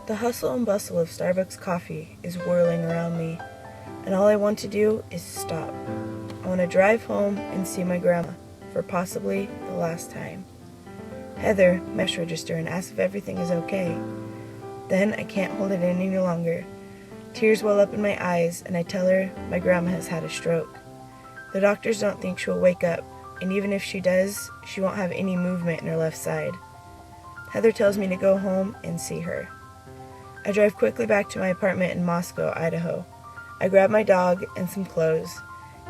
The hustle and bustle of Starbucks coffee is whirling around me, and all I want to do is stop. I want to drive home and see my grandma for possibly the last time. Heather mesh register and asks if everything is okay. Then I can't hold it in any longer. Tears well up in my eyes, and I tell her my grandma has had a stroke. The doctors don't think she'll wake up, and even if she does, she won't have any movement in her left side. Heather tells me to go home and see her. I drive quickly back to my apartment in Moscow, Idaho. I grab my dog and some clothes,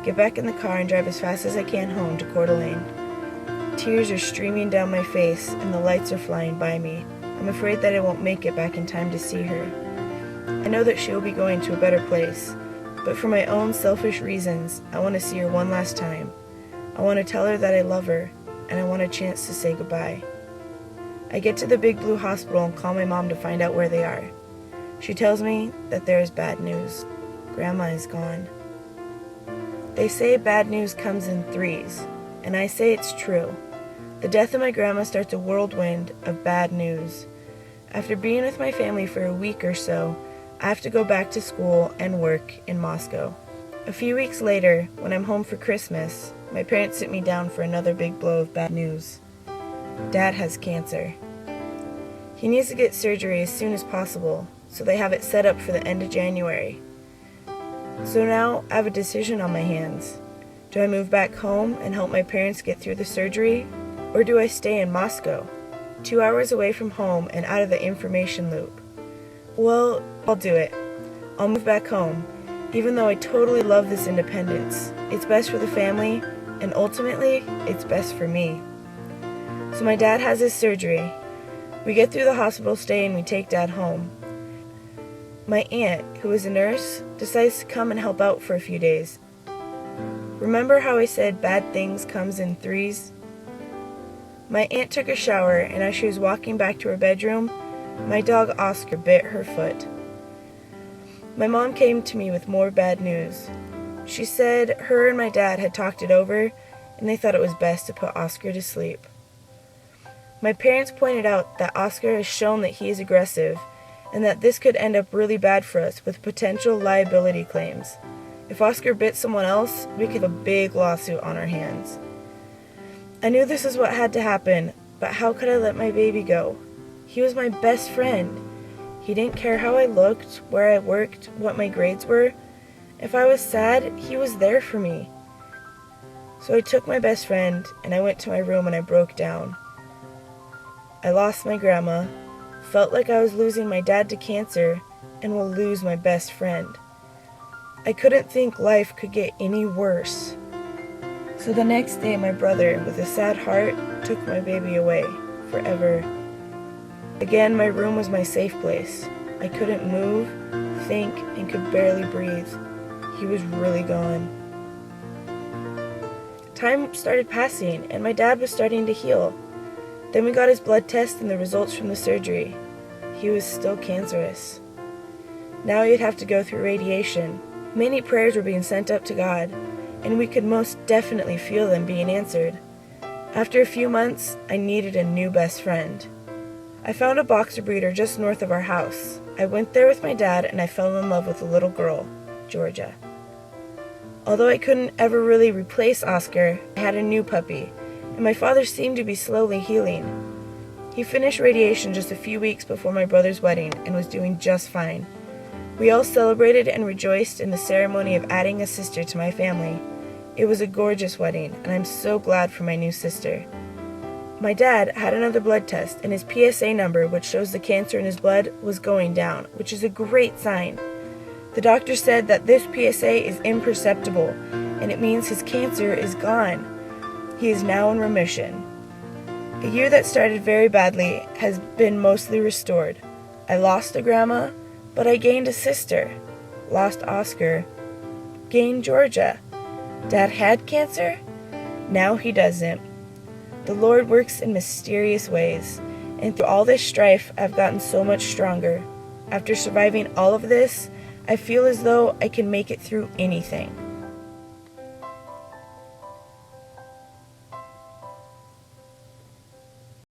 get back in the car and drive as fast as I can home to Coeur d'Alene. Tears are streaming down my face and the lights are flying by me. I'm afraid that I won't make it back in time to see her. I know that she will be going to a better place, but for my own selfish reasons, I want to see her one last time. I want to tell her that I love her, and I want a chance to say goodbye. I get to the Big Blue Hospital and call my mom to find out where they are. She tells me that there is bad news. Grandma is gone. They say bad news comes in threes, and I say it's true. The death of my grandma starts a whirlwind of bad news. After being with my family for a week or so, I have to go back to school and work in Moscow. A few weeks later, when I'm home for Christmas, my parents sit me down for another big blow of bad news. Dad has cancer. He needs to get surgery as soon as possible, so they have it set up for the end of January. So now I have a decision on my hands. Do I move back home and help my parents get through the surgery, or do I stay in Moscow, 2 hours away from home and out of the information loop? Well, I'll do it. I'll move back home, even though I totally love this independence. It's best for the family, and ultimately, it's best for me. So my dad has his surgery. We get through the hospital stay and we take Dad home. My aunt, who is a nurse, decides to come and help out for a few days. Remember how I said bad things comes in threes? My aunt took a shower, and as she was walking back to her bedroom, my dog Oscar bit her foot. My mom came to me with more bad news. She said her and my dad had talked it over, and they thought it was best to put Oscar to sleep. My parents pointed out that Oscar has shown that he is aggressive, and that this could end up really bad for us with potential liability claims. If Oscar bit someone else, we could have a big lawsuit on our hands. I knew this is what had to happen, but how could I let my baby go? He was my best friend. He didn't care how I looked, where I worked, what my grades were. If I was sad, he was there for me. So I took my best friend, and I went to my room and I broke down. I lost my grandma, felt like I was losing my dad to cancer, and will lose my best friend. I couldn't think life could get any worse. So the next day, my brother, with a sad heart, took my baby away, forever. Again, my room was my safe place. I couldn't move, think, and could barely breathe. He was really gone. Time started passing, and my dad was starting to heal. Then we got his blood test and the results from the surgery. He was still cancerous. Now he'd have to go through radiation. Many prayers were being sent up to God, and we could most definitely feel them being answered. After a few months, I needed a new best friend. I found a boxer breeder just north of our house. I went there with my dad, and I fell in love with a little girl, Georgia. Although I couldn't ever really replace Oscar, I had a new puppy, and my father seemed to be slowly healing. He finished radiation just a few weeks before my brother's wedding and was doing just fine. We all celebrated and rejoiced in the ceremony of adding a sister to my family. It was a gorgeous wedding, and I'm so glad for my new sister. My dad had another blood test, and his PSA number, which shows the cancer in his blood, was going down, which is a great sign. The doctor said that this PSA is imperceptible, and it means his cancer is gone. He is now in remission. A year that started very badly has been mostly restored. I lost a grandma, but I gained a sister. Lost Oscar. Gained Georgia. Dad had cancer? Now he doesn't. The Lord works in mysterious ways, and through all this strife, I've gotten so much stronger. After surviving all of this, I feel as though I can make it through anything.